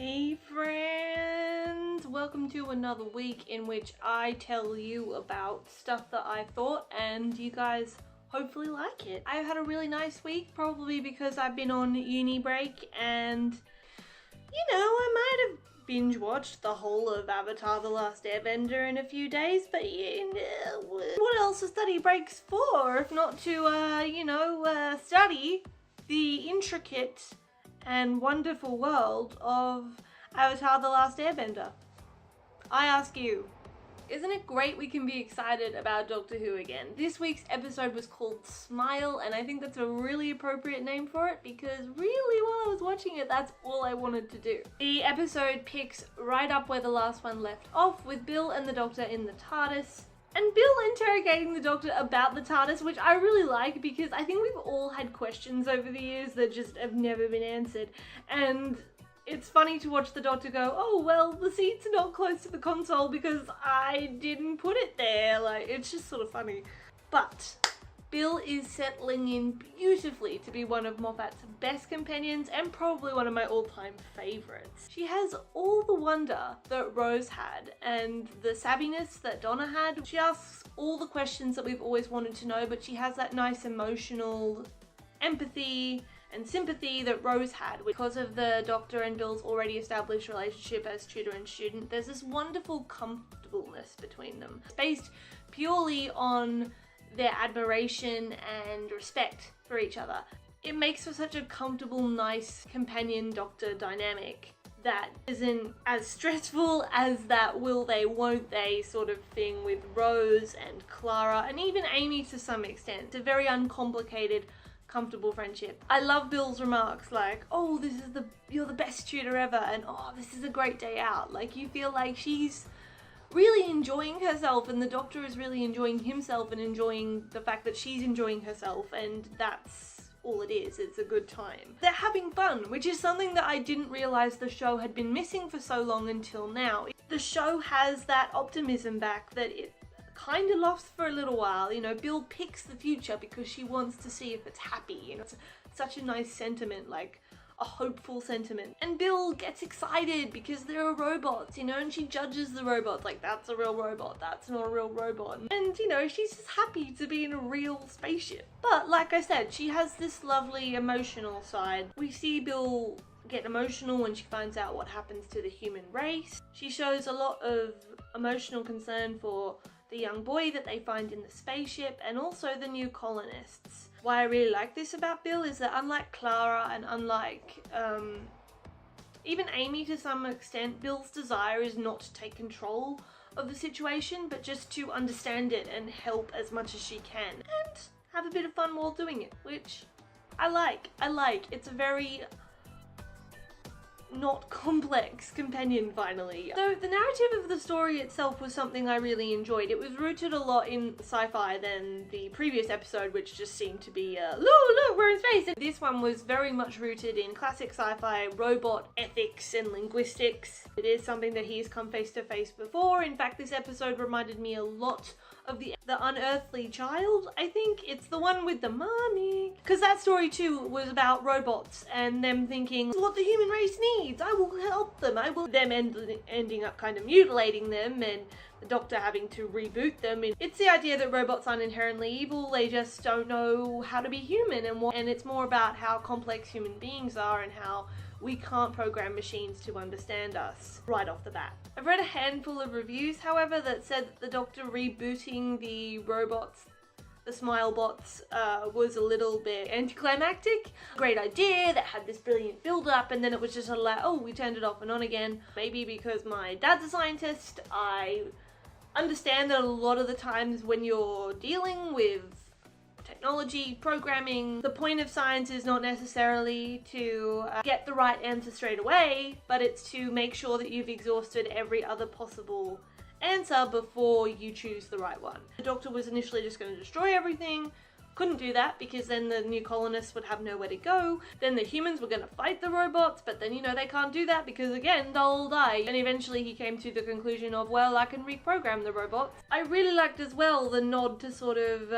Hey friends! Welcome to another week in which I tell you about stuff that I thought and you guys hopefully like it. I've had a really nice week, probably because I've been on uni break and, you know, I might have binge watched the whole of Avatar: The Last Airbender in a few days, but what else are study breaks for if not to, study the intricate and wonderful world of Avatar: The Last Airbender? I ask you. Isn't it great we can be excited about Doctor Who again? This week's episode was called Smile, and I think that's a really appropriate name for it because really while I was watching it, that's all I wanted to do. The episode picks right up where the last one left off, with Bill and the Doctor in the TARDIS. And Bill interrogating the Doctor about the TARDIS, which I really like because I think we've all had questions over the years that just have never been answered. And it's funny to watch the Doctor go, oh, well, the seat's not close to the console because I didn't put it there. Like, it's just sort of funny. But Bill is settling in beautifully to be one of Moffat's best companions and probably one of my all-time favourites. She has all the wonder that Rose had and the savviness that Donna had. She asks all the questions that we've always wanted to know, but she has that nice emotional empathy and sympathy that Rose had. Because of the Doctor and Bill's already established relationship as tutor and student, there's this wonderful comfortableness between them. It's based purely on their admiration and respect for each other. It makes for such a comfortable, nice companion-doctor dynamic that isn't as stressful as that will they, won't they sort of thing with Rose and Clara and even Amy to some extent. It's a very uncomplicated, comfortable friendship. I love Bill's remarks like, oh, you're the best tutor ever, and oh, this is a great day out. Like, you feel like she's really enjoying herself and the Doctor is really enjoying himself and enjoying the fact that she's enjoying herself, and that's all it is. It's a good time. They're having fun, which is something that I didn't realise the show had been missing for so long until now. The show has that optimism back that it kind of lost for a little while. You know, Bill picks the future because she wants to see if it's happy. You know, it's such a nice sentiment, like a hopeful sentiment. And Bill gets excited because there are robots, you know, and she judges the robots like, that's a real robot, that's not a real robot. And, you know, she's just happy to be in a real spaceship. But like I said, she has this lovely emotional side. We see Bill get emotional when she finds out what happens to the human race. She shows a lot of emotional concern for the young boy that they find in the spaceship and also the new colonists. Why I really like this about Bill is that unlike Clara and unlike even Amy to some extent, Bill's desire is not to take control of the situation, but just to understand it and help as much as she can and have a bit of fun while doing it, which I like. It's a very not complex companion finally. So the narrative of the story itself was something I really enjoyed. It was rooted a lot in sci-fi than the previous episode, which just seemed to be look, we're in space. This one was very much rooted in classic sci-fi, robot ethics and linguistics. It is something that he's come face to face before. In fact, this episode reminded me a lot of the Unearthly Child. I think it's the one with the mommy, because that story too was about robots and them thinking, this is what the human race needs, I will help them, them ending up kind of mutilating them and the Doctor having to reboot them. It's the idea that robots aren't inherently evil, they just don't know how to be human, and it's more about how complex human beings are and how we can't program machines to understand us right off the bat. I've read a handful of reviews, however, that said that the Doctor rebooting the robots, the Smile bots, was a little bit anticlimactic. Great idea that had this brilliant build-up, and then it was just sort of like, oh, we turned it off and on again. Maybe because my dad's a scientist, I understand that a lot of the times when you're dealing with technology, programming, the point of science is not necessarily to get the right answer straight away, but it's to make sure that you've exhausted every other possible answer before you choose the right one. The Doctor was initially just going to destroy everything, couldn't do that because then the new colonists would have nowhere to go, then the humans were going to fight the robots, but then, you know, they can't do that because again, they'll all die. And eventually he came to the conclusion of, well, I can reprogram the robots. I really liked as well the nod to sort of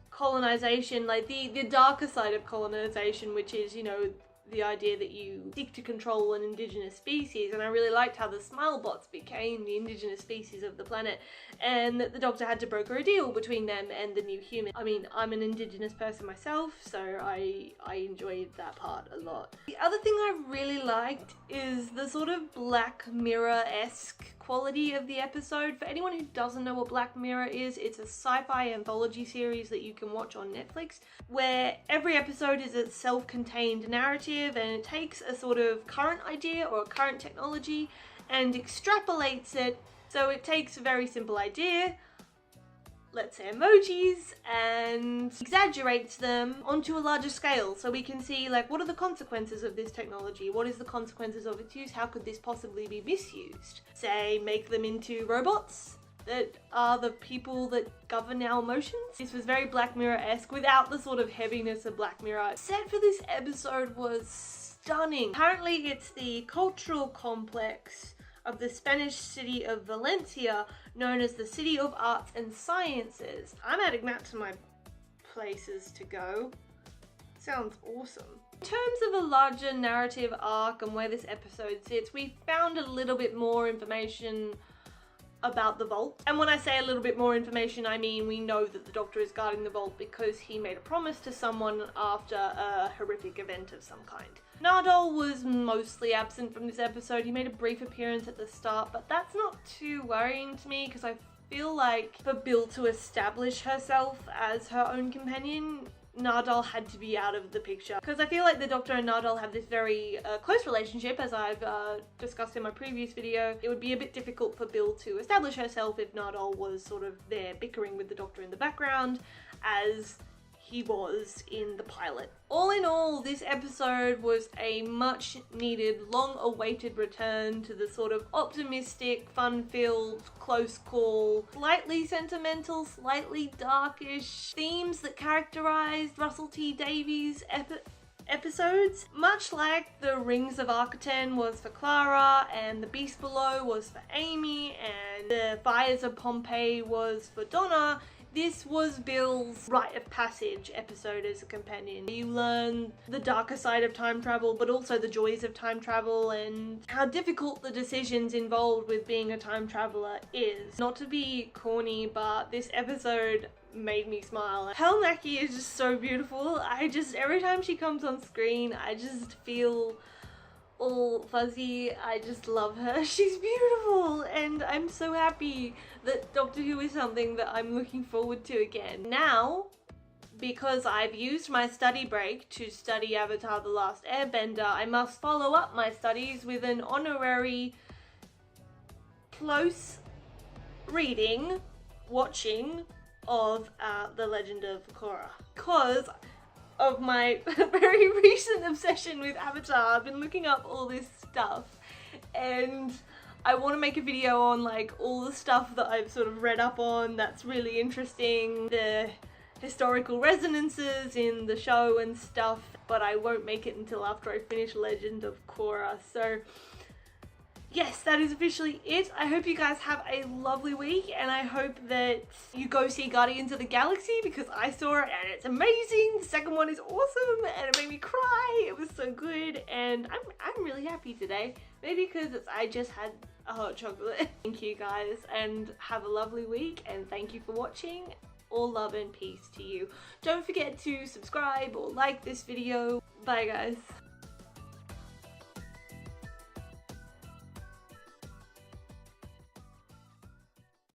colonization, like the darker side of colonization, which is, you know, the idea that you seek to control an indigenous species, and I really liked how the smile bots became the indigenous species of the planet, and that the Doctor had to broker a deal between them and the new human. I mean, I'm an indigenous person myself, so I enjoyed that part a lot. The other thing I really liked is the sort of Black Mirror-esque quality of the episode. For anyone who doesn't know what Black Mirror is, it's a sci-fi anthology series that you can watch on Netflix, where every episode is a self-contained narrative, and it takes a sort of current idea or a current technology and extrapolates it. So it takes a very simple idea, let's say emojis, and exaggerates them onto a larger scale, so we can see, like, what are the consequences of this technology? What is the consequences of its use? How could this possibly be misused? Say, make them into robots that are the people that govern our emotions. This was very Black Mirror-esque without the sort of heaviness of Black Mirror. Set for this episode was stunning. Apparently it's the cultural complex of the Spanish city of Valencia, known as the City of Arts and Sciences. I'm adding that to my places to go. Sounds awesome. In terms of a larger narrative arc and where this episode sits, we found a little bit more information about the vault. And when I say a little bit more information, I mean we know that the Doctor is guarding the vault because he made a promise to someone after a horrific event of some kind. Nardole was mostly absent from this episode. He made a brief appearance at the start, but that's not too worrying to me because I feel like for Bill to establish herself as her own companion, Nardole had to be out of the picture. Because I feel like the Doctor and Nardole have this very close relationship, as I've discussed in my previous video. It would be a bit difficult for Bill to establish herself if Nardole was sort of there bickering with the Doctor in the background, as he was in the pilot. All in all, this episode was a much needed, long awaited return to the sort of optimistic, fun-filled, close call, slightly sentimental, slightly darkish themes that characterized Russell T Davies' episodes. Much like the Rings of Arcatan was for Clara, and the Beast Below was for Amy, and the Fires of Pompeii was for Donna, this was Bill's rite of passage episode as a companion. You learn the darker side of time travel, but also the joys of time travel and how difficult the decisions involved with being a time traveler is. Not to be corny, but this episode made me smile. Hal Mackie is just so beautiful. Every time she comes on screen, I just feel all fuzzy. I just love her. She's beautiful, and I'm so happy that Doctor Who is something that I'm looking forward to again. Now, because I've used my study break to study Avatar: The Last Airbender, I must follow up my studies with an honorary close reading, watching of The Legend of Korra. Because of my very recent obsession with Avatar, I've been looking up all this stuff, and I want to make a video on like all the stuff that I've sort of read up on that's really interesting, the historical resonances in the show and stuff, but I won't make it until after I finish Legend of Korra. So yes, that is officially it. I hope you guys have a lovely week, and I hope that you go see Guardians of the Galaxy, because I saw it and it's amazing. The second one is awesome and it made me cry. It was so good, and I'm really happy today. Maybe because I just had a hot chocolate. Thank you guys, and have a lovely week, and thank you for watching. All love and peace to you. Don't forget to subscribe or like this video. Bye guys.